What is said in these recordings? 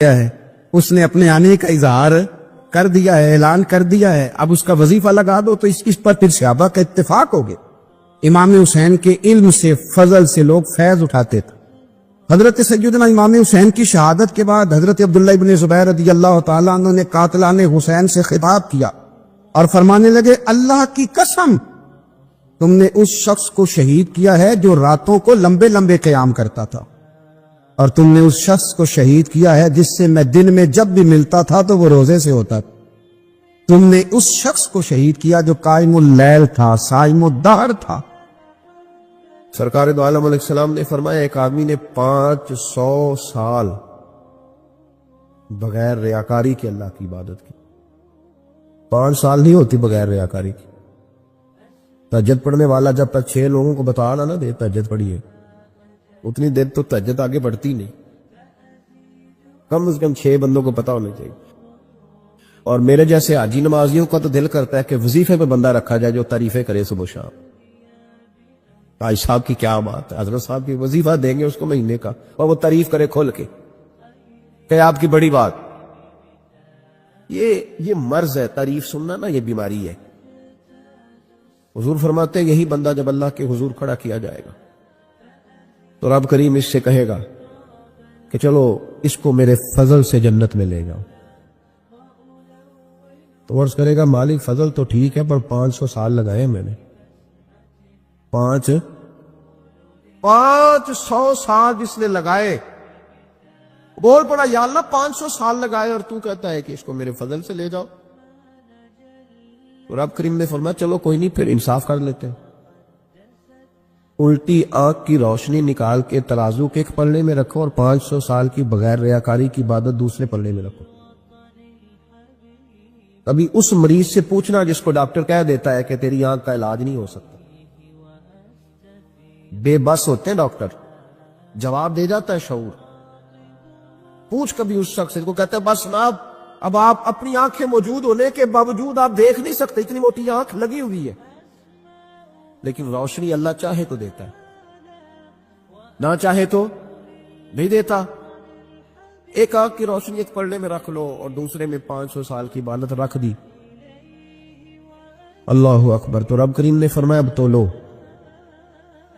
ہے، اس نے اپنے آنے کا اظہار کر دیا ہے، اعلان کر دیا ہے، اب اس کا وظیفہ لگا دو تو اس پر پھر صحابہ کا اتفاق ہو گیا۔ امام حسین کے علم سے، فضل سے لوگ فیض اٹھاتے تھے۔ حضرت سیدنا امام حسین کی شہادت کے بعد حضرت عبداللہ ابن زبیر رضی اللہ تعالیٰ عنہ نے قاتلان حسین سے خطاب کیا اور فرمانے لگے، اللہ کی قسم تم نے اس شخص کو شہید کیا ہے جو راتوں کو لمبے لمبے قیام کرتا تھا، اور تم نے اس شخص کو شہید کیا ہے جس سے میں دن میں جب بھی ملتا تھا تو وہ روزے سے ہوتا تھا۔ تم نے اس شخص کو شہید کیا جو قائم اللیل تھا، صائم الدہر تھا۔ سرکار دو عالم علیہ السلام نے فرمایا، ایک آدمی نے 500 سال بغیر ریاکاری کے اللہ کی عبادت کی۔ 5 سال نہیں ہوتی بغیر ریاکاری کی۔ تہجد پڑھنے والا جب تک 6 لوگوں کو بتا نہ دے تہجد پڑھیے، اتنی دیر تو تہجد آگے بڑھتی نہیں۔ کم از کم 6 بندوں کو پتا ہونا چاہیے۔ اور میرے جیسے حاجی نمازیوں کا تو دل کرتا ہے کہ وظیفے پہ بندہ رکھا جائے جو تعریفیں کرے صبح و شام۔ حاج صاحب کی کیا بات ہے، حضرت صاحب کی وظیفہ دیں گے اس کو مہینے کا، اور وہ تعریف کرے کھول کے کہ آپ کی بڑی بات۔ یہ مرض ہے، تعریف سننا نا، یہ بیماری ہے۔ حضور فرماتے ہیں یہی بندہ جب اللہ کے حضور کھڑا کیا جائے گا تو رب کریم اس سے کہے گا کہ چلو اس کو میرے فضل سے جنت میں لے جاؤ۔ تو عرض کرے گا مالک فضل تو ٹھیک ہے پر 500 سال لگائے میں نے۔ 500 سال جس نے لگائے، بول پڑا یا اللہ 500 سال لگائے اور تو کہتا ہے کہ اس کو میرے فضل سے لے جاؤ۔ تو رب کریم نے فرمایا چلو کوئی نہیں، پھر انصاف کر لیتے ہیں۔ الٹی آنکھ کی روشنی نکال کے ترازو کے ایک پلڑے میں رکھو اور 500 سال کی بغیر ریاکاری کی عبادت دوسرے پلڑے میں رکھو۔ کبھی اس مریض سے پوچھنا جس کو ڈاکٹر کہہ دیتا ہے کہ تیری آنکھ کا علاج نہیں ہو سکتا۔ بے بس ہوتے ہیں ڈاکٹر، جواب دے جاتا ہے شعور۔ پوچھ کبھی اس شخص کو، کہتا ہے بس جناب اب آپ اپنی آنکھیں موجود ہونے کے باوجود آپ دیکھ نہیں سکتے، اتنی موٹی آنکھ لگی ہوئی ہے، لیکن روشنی اللہ چاہے تو دیتا ہے، نہ چاہے تو نہیں دیتا۔ ایک آنکھ کی روشنی ایک پلڑے میں رکھ لو اور دوسرے میں 500 سال کی عبادت رکھ دی۔ اللہ اکبر۔ تو رب کریم نے فرمایا اب تولو۔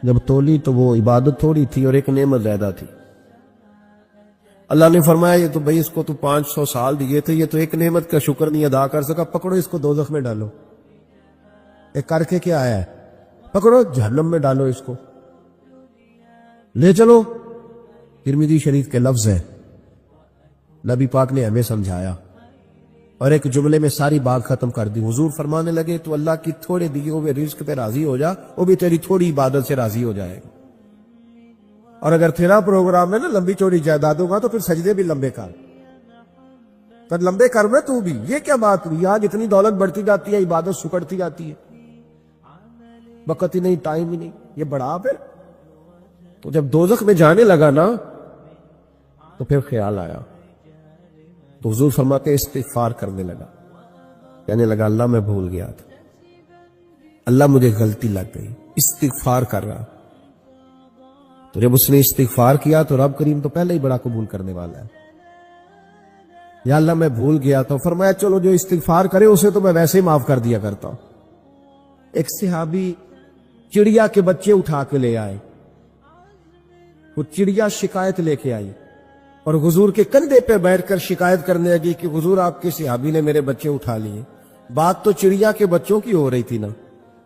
جب تولی تو وہ عبادت تھوڑی تھی اور ایک نعمت زیادہ تھی۔ اللہ نے فرمایا یہ تو بھئی اس کو تو 500 سال دیے تھے، یہ تو ایک نعمت کا شکر نہیں ادا کر سکا، پکڑو اس کو دوزخ میں ڈالو۔ ایک کر کے کیا آیا ہے، پکڑو جہنم میں ڈالو اس کو، لے چلو۔ ترمذی شریف کے لفظ ہے، نبی پاک نے ہمیں سمجھایا اور ایک جملے میں ساری بات ختم کر دی۔ حضور فرمانے لگے تو اللہ کی تھوڑے دیے ہوئے رزق پہ راضی ہو جا، وہ بھی تیری تھوڑی عبادت سے راضی ہو جائے گا۔ اور اگر تیرا پروگرام ہے نا لمبی چوڑی جائیدادوں کا تو پھر سجدے بھی لمبے کر، پر لمبے کر میں تو بھی۔ یہ کیا بات ہوئی، آج اتنی دولت بڑھتی جاتی ہے، عبادت سکڑتی جاتی ہے، وقت ہی نہیں، ٹائم ہی نہیں، یہ بڑھا۔ پھر تو جب دوزخ میں جانے لگا نا تو پھر خیال آیا، تو حضور فرماتے استغفار کرنے لگا، کہنے لگا اللہ میں بھول گیا تھا، اللہ مجھے غلطی لگ گئی، استغفار کر رہا۔ تو جب اس نے استغفار کیا تو رب کریم تو پہلے ہی بڑا قبول کرنے والا ہے۔ یا اللہ میں بھول گیا تو فرمایا چلو جو استغفار کرے اسے تو میں ویسے ہی معاف کر دیا کرتا ہوں۔ ایک صحابی چڑیا کے بچے اٹھا کے لے آئے، وہ چڑیا شکایت لے کے آئی اور حضور کے کندھے پہ بیٹھ کر شکایت کرنے لگی کہ حضور آپ کے صحابی نے میرے بچے اٹھا لیے۔ بات تو چڑیا کے بچوں کی ہو رہی تھی نا،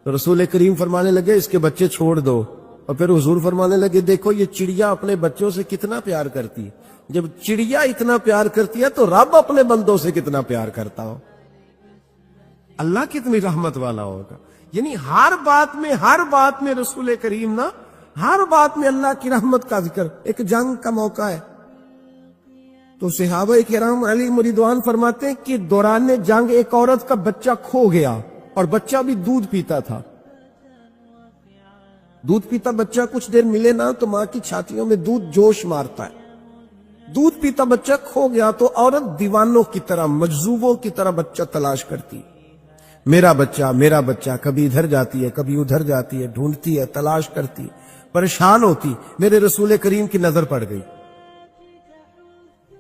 تو رسول کریم فرمانے لگے اس کے بچے چھوڑ دو، اور پھر حضور فرمانے لگے دیکھو یہ چڑیا اپنے بچوں سے کتنا پیار کرتی ہے، جب چڑیا اتنا پیار کرتی ہے تو رب اپنے بندوں سے کتنا پیار کرتا ہو، اللہ کتنی رحمت والا ہوگا۔ یعنی ہر بات میں رسول کریم نا، ہر بات میں اللہ کی رحمت کا ذکر۔ ایک جنگ کا موقع ہے تو صحابہ کرام علیہم رضوان فرماتے ہیں کہ دوران جنگ ایک عورت کا بچہ کھو گیا اور بچہ بھی دودھ پیتا تھا۔ دودھ پیتا بچہ کچھ دیر ملے نا تو ماں کی چھاتیوں میں دودھ جوش مارتا ہے۔ دودھ پیتا بچہ کھو گیا تو عورت دیوانوں کی طرح، مجذوبوں کی طرح بچہ تلاش کرتی، میرا بچہ، کبھی ادھر جاتی ہے کبھی ادھر جاتی ہے، ڈھونڈتی ہے، تلاش کرتی، پریشان ہوتی۔ میرے رسول کریم کی نظر پڑ گئی،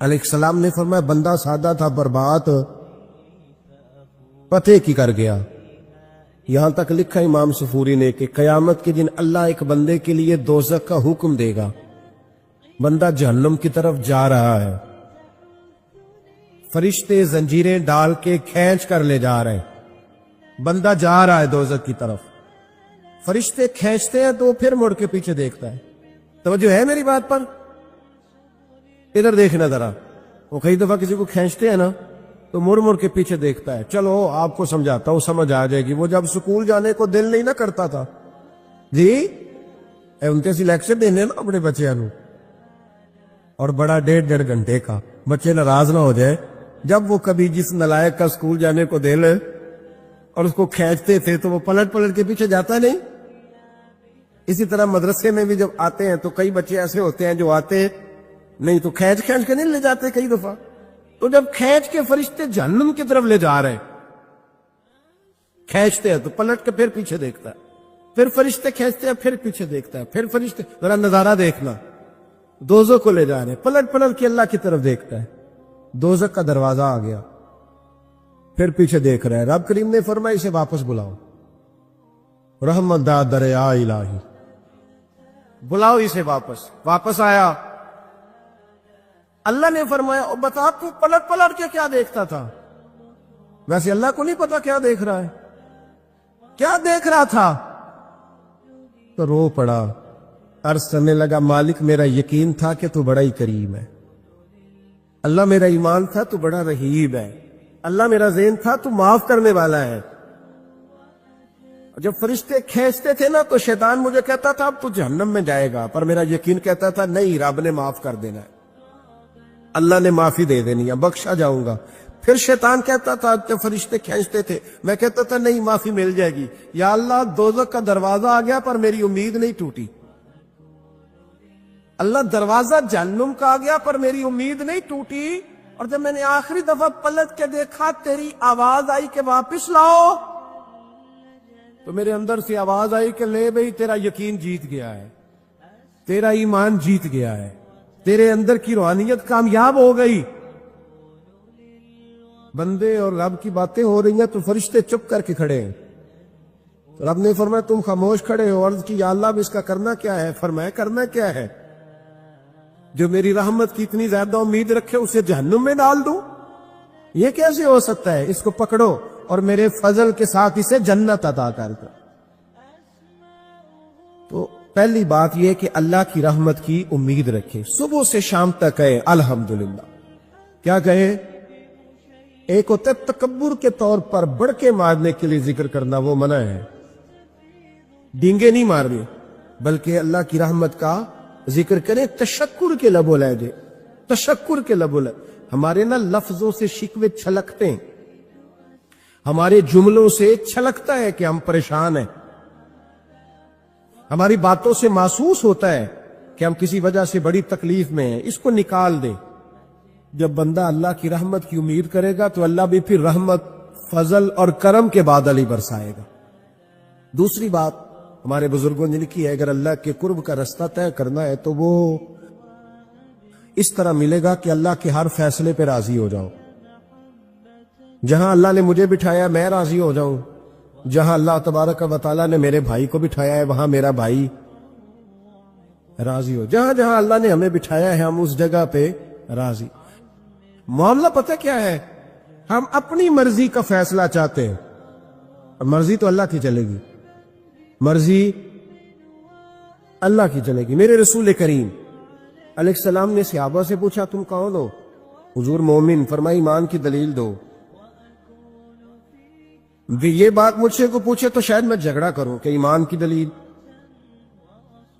علیہ السلام نے فرمایا بندہ سادہ تھا پر بات پتے کی کر گیا. یہاں تک لکھا امام صفوری نے کہ قیامت کے دن اللہ ایک بندے کے لیے دوزخ کا حکم دے گا. بندہ جہنم کی طرف جا رہا ہے, فرشتے زنجیریں ڈال کے کھینچ کر لے جا رہے ہیں. بندہ جا رہا ہے دوزخ کی طرف, فرشتے کھینچتے ہیں تو پھر مڑ کے پیچھے دیکھتا ہے. توجہ ہے میری بات پر؟ ادھر دیکھنا ذرا. وہ کئی دفعہ کسی کو کھینچتے ہیں نا تو مڑ مڑ کے پیچھے دیکھتا ہے. چلو آپ کو سمجھاتا ہوں, سمجھ آ جائے گی. وہ جب سکول جانے کو دل نہیں نہ کرتا تھا جی, ان کے لیکچر دینے نا اپنے بچیاں نو, اور بڑا 1.5 گھنٹے کا, بچے ناراض نہ ہو جائے. جب وہ کبھی جس نلائق کا سکول جانے کو دل اور اس کو کھینچتے تھے تو وہ پلٹ پلٹ کے پیچھے جاتا نہیں. اسی طرح مدرسے میں بھی جب آتے ہیں تو کئی بچے ایسے ہوتے ہیں جو آتے نہیں تو کھینچ کھینچ کے نہیں لے جاتے کئی دفعہ. تو جب کھینچ کے فرشتے جہنم کی طرف لے جا رہے ہیں, کھینچتے ہیں تو پلٹ کے پھر پیچھے دیکھتا ہے, پھر فرشتے کھینچتے ہیں پھر پیچھے دیکھتا ہے, پھر فرشتے. ذرا نظارہ دیکھنا, دوزخ کو لے جا رہے ہیں, پلٹ پلٹ کے اللہ کی طرف دیکھتا ہے. دوزخ کا دروازہ آ گیا, پھر پیچھے دیکھ رہا ہے. رب کریم نے فرمایا اسے واپس بلاؤ, رحمت دا دریا الہی, بلاؤ اسے واپس. واپس آیا. اللہ نے فرمایا بتا تو پلٹ پلٹ کے کیا دیکھتا تھا؟ ویسے اللہ کو نہیں پتا کیا دیکھ رہا ہے, کیا دیکھ رہا تھا. تو رو پڑا, عرض کرنے لگا مالک میرا یقین تھا کہ تو بڑا ہی کریم ہے. اللہ میرا ایمان تھا تو بڑا رحیم ہے. اللہ میرا ذہن تھا تو معاف کرنے والا ہے. جب فرشتے کھینچتے تھے نا تو شیطان مجھے کہتا تھا اب تو جہنم میں جائے گا, پر میرا یقین کہتا تھا نہیں, رب نے معاف کر دینا ہے, اللہ نے معافی دے دینی ہے, بخشا جاؤں گا. پھر شیطان کہتا تھا جب فرشتے کھینچتے تھے, میں کہتا تھا نہیں معافی مل جائے گی. یا اللہ دوزخ کا دروازہ آ گیا پر میری امید نہیں ٹوٹی. اللہ دروازہ جہنم کا آ گیا پر میری امید نہیں ٹوٹی. اور جب میں نے آخری دفعہ پلٹ کے دیکھا تیری آواز آئی کہ واپس لاؤ, تو میرے اندر سے آواز آئی کہ لے بھئی تیرا یقین جیت گیا ہے, تیرا ایمان جیت گیا ہے, تیرے اندر کی روحانیت کامیاب ہو گئی. بندے اور رب کی باتیں ہو رہی ہیں تو فرشتے چپ کر کے کھڑے ہیں. رب نے فرمایا تم خاموش کھڑے ہو. عرض کی یا اللہ اب اس کا کرنا کیا ہے؟ فرمایا کرنا کیا ہے؟ جو میری رحمت کی اتنی زیادہ امید رکھے اسے جہنم میں ڈال دوں؟ یہ کیسے ہو سکتا ہے؟ اس کو پکڑو اور میرے فضل کے ساتھ اسے جنت عطا کر دو. تو پہلی بات یہ کہ اللہ کی رحمت کی امید رکھے. صبح سے شام تک کہے الحمدللہ. کیا کہے؟ ایک ہوتا ہے تکبر کے طور پر بڑھ کے مارنے کے لیے ذکر کرنا, وہ منع ہے. ڈینگے نہیں مارنے بلکہ اللہ کی رحمت کا ذکر کرے تشکر کے لب و لہجے, تشکر کے لب و لہجے. ہمارے نا لفظوں سے شکوے چھلکتے ہیں, ہمارے جملوں سے چھلکتا ہے کہ ہم پریشان ہیں, ہماری باتوں سے محسوس ہوتا ہے کہ ہم کسی وجہ سے بڑی تکلیف میں ہیں. اس کو نکال دے. جب بندہ اللہ کی رحمت کی امید کرے گا تو اللہ بھی پھر رحمت, فضل اور کرم کے بادل ہی برسائے گا. دوسری بات ہمارے بزرگوں نے لکھی ہے, اگر اللہ کے قرب کا رستہ طے کرنا ہے تو وہ اس طرح ملے گا کہ اللہ کے ہر فیصلے پہ راضی ہو جاؤ. جہاں اللہ نے مجھے بٹھایا میں راضی ہو جاؤں, جہاں اللہ تبارک و تعالیٰ نے میرے بھائی کو بٹھایا ہے وہاں میرا بھائی راضی ہو. جہاں جہاں اللہ نے ہمیں بٹھایا ہے ہم اس جگہ پہ راضی. معاملہ پتہ کیا ہے؟ ہم اپنی مرضی کا فیصلہ چاہتے ہیں, مرضی تو اللہ کی چلے گی, مرضی اللہ کی چلے گی. میرے رسول کریم علیہ السلام نے صحابہ سے پوچھا تم کون ہو؟ حضور مومن. فرمائی ایمان کی دلیل دو. یہ بات مجھ سے کو پوچھے تو شاید میں جھگڑا کروں کہ ایمان کی دلیل.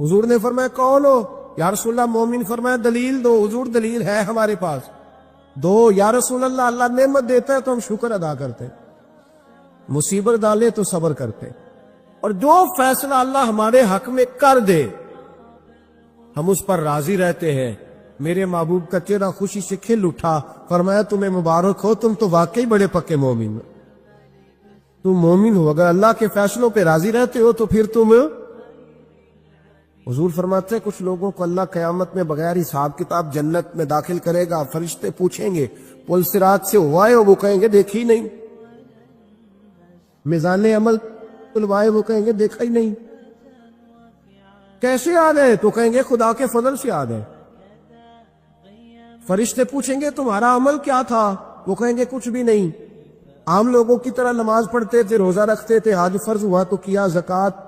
حضور نے فرمایا کون ہو؟ یا رسول اللہ مومن. فرمایا دلیل دو. حضور دلیل ہے ہمارے پاس دو. یا رسول اللہ اللہ نعمت دیتا ہے تو ہم شکر ادا کرتے, مصیبت ڈالے تو صبر کرتے, اور جو فیصلہ اللہ ہمارے حق میں کر دے ہم اس پر راضی رہتے ہیں. میرے محبوب کا چہرہ خوشی سے کھل اٹھا. فرمایا تمہیں مبارک ہو, تم تو واقعی بڑے پکے مومن ہو. تم مومن ہو, اگر اللہ کے فیصلوں پہ راضی رہتے ہو تو پھر تم حضور فرماتے ہیں کچھ لوگوں کو اللہ قیامت میں بغیر حساب کتاب جنت میں داخل کرے گا، فرشتے پوچھیں گے پل صراط سے ہوا ہے؟ وہ کہیں گے دیکھی نہیں۔ میزان عمل تلوائے؟ وہ کہیں گے دیکھا ہی نہیں۔ کیسے یاد ہے؟ تو کہیں گے خدا کے فضل سے یاد ہے۔ فرشتے پوچھیں گے تمہارا عمل کیا تھا؟ وہ کہیں گے کچھ بھی نہیں، عام لوگوں کی طرح نماز پڑھتے تھے، روزہ رکھتے تھے، حج فرض ہوا تو کیا، زکوٰۃ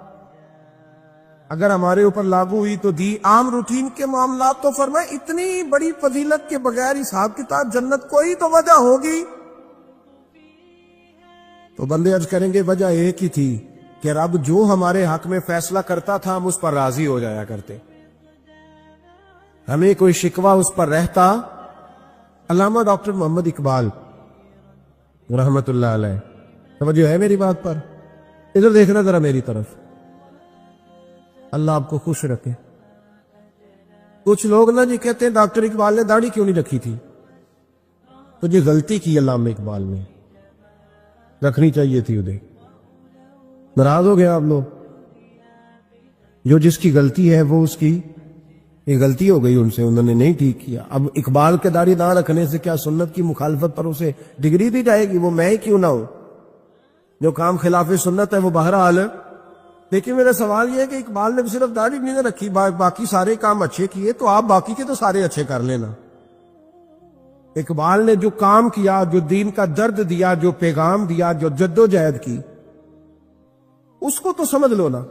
اگر ہمارے اوپر لاگو ہوئی تو دی، عام روٹین کے معاملات۔ تو فرمائے اتنی بڑی فضیلت کے بغیر حساب کتاب جنت، کوئی تو وجہ ہوگی۔ تو بندے عرض کریں گے وجہ ایک ہی تھی کہ رب جو ہمارے حق میں فیصلہ کرتا تھا ہم اس پر راضی ہو جایا کرتے، ہمیں کوئی شکوہ اس پر رہتا۔ علامہ ڈاکٹر محمد اقبال رحمت اللہ علیہ، توجہ ہے میری بات پر؟ ادھر دیکھنا ذرا میری طرف، اللہ آپ کو خوش رکھے۔ کچھ لوگ نا جی کہتے ہیں ڈاکٹر اقبال نے داڑھی کیوں نہیں رکھی تھی؟ تو جی غلطی کی علامہ اقبال نے، رکھنی چاہیے تھی ادھر۔ ناراض ہو گیا آپ لوگ؟ جو جس کی غلطی ہے وہ اس کی یہ غلطی ہو گئی ان سے، انہوں نے نہیں ٹھیک کیا۔ اب اقبال کے داڑھی نہ رکھنے سے کیا سنت کی مخالفت پر اسے ڈگری دی جائے گی؟ وہ میں ہی کیوں نہ ہوں، جو کام خلاف سنت ہے وہ بہرحال۔ لیکن میرا سوال یہ ہے کہ اقبال نے صرف داڑھی نہیں رکھی، باقی سارے کام اچھے کیے، تو آپ باقی کے تو سارے اچھے کر لینا۔ اقبال نے جو کام کیا، جو دین کا درد دیا، جو پیغام دیا، جو جد و جہد کی، اس کو تو سمجھ لو نا۔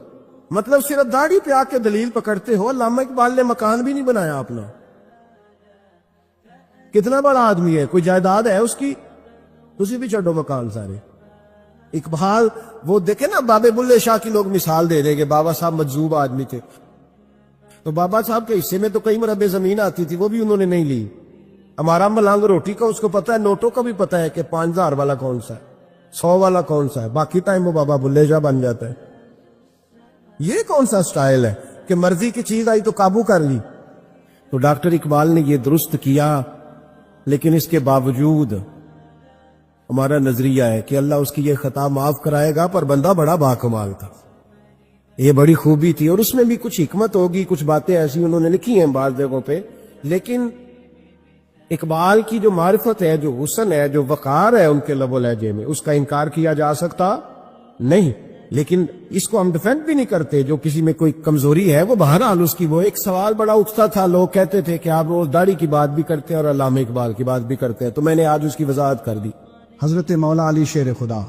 مطلب صرف داڑھی پہ آ کے دلیل پکڑتے ہو۔ علامہ اقبال نے مکان بھی نہیں بنایا اپنا، کتنا بڑا آدمی ہے، کوئی جائیداد ہے اس کی؟ تسی بھی چھڈو مکان سارے۔ اقبال وہ دیکھیں نا، بابے بلے شاہ کی لوگ مثال دے دیں کہ بابا صاحب مجذوب آدمی تھے، تو بابا صاحب کے حصے میں تو کئی مربع زمین آتی تھی، وہ بھی انہوں نے نہیں لی۔ ہمارا ملانگ روٹی کا اس کو پتا ہے، نوٹوں کا بھی پتا ہے کہ 5000 والا کون سا ہے، 100 والا کون سا ہے، باقی ٹائم وہ بابا بلے شاہ بن جاتا ہے۔ یہ کون سا سٹائل ہے کہ مرضی کی چیز آئی تو قابو کر لی؟ تو ڈاکٹر اقبال نے یہ درست کیا، لیکن اس کے باوجود ہمارا نظریہ ہے کہ اللہ اس کی یہ خطا معاف کرائے گا، پر بندہ بڑا باکمال تھا، یہ بڑی خوبی تھی، اور اس میں بھی کچھ حکمت ہوگی، کچھ باتیں ایسی انہوں نے لکھی ہیں بعض جگہوں پہ۔ لیکن اقبال کی جو معرفت ہے، جو حسن ہے، جو وقار ہے ان کے لب و لہجے میں، اس کا انکار کیا جا سکتا نہیں۔ لیکن اس کو ہم ڈیفینڈ بھی نہیں کرتے، جو کسی میں کوئی کمزوری ہے وہ بہرحال اس کی۔ وہ ایک سوال بڑا اٹھتا تھا، لوگ کہتے تھے کہ آپ روز داڑھی کی بات بھی کرتے ہیں اور علامہ اقبال کی بات بھی کرتے ہیں، تو میں نے آج اس کی وضاحت کر دی۔ حضرت مولا علی شیر خدا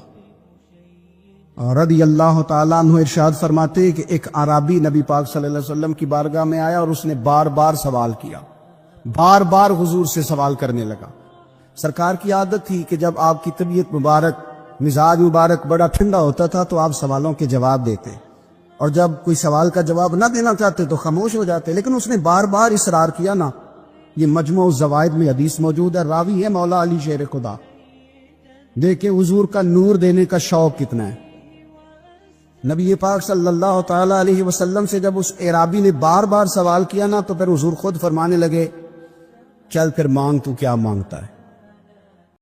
رضی اللہ تعالیٰ عنہ ارشاد فرماتے کہ ایک عربی نبی پاک صلی اللہ علیہ وسلم کی بارگاہ میں آیا اور اس نے بار بار سوال کیا، بار بار حضور سے سوال کرنے لگا۔ سرکار کی عادت تھی کہ جب آپ کی طبیعت مبارک، مزاج مبارک بڑا ٹھنڈا ہوتا تھا تو آپ سوالوں کے جواب دیتے، اور جب کوئی سوال کا جواب نہ دینا چاہتے تو خاموش ہو جاتے۔ لیکن اس نے بار بار اصرار کیا نا۔ یہ مجموع الزوائد میں حدیث موجود ہے، راوی ہے مولا علی شیر خدا۔ دیکھیں حضور کا نور دینے کا شوق کتنا ہے۔ نبی پاک صلی اللہ تعالی علیہ وسلم سے جب اس اعرابی نے بار بار سوال کیا نا، تو پھر حضور خود فرمانے لگے چل پھر مانگ، تو کیا مانگتا ہے؟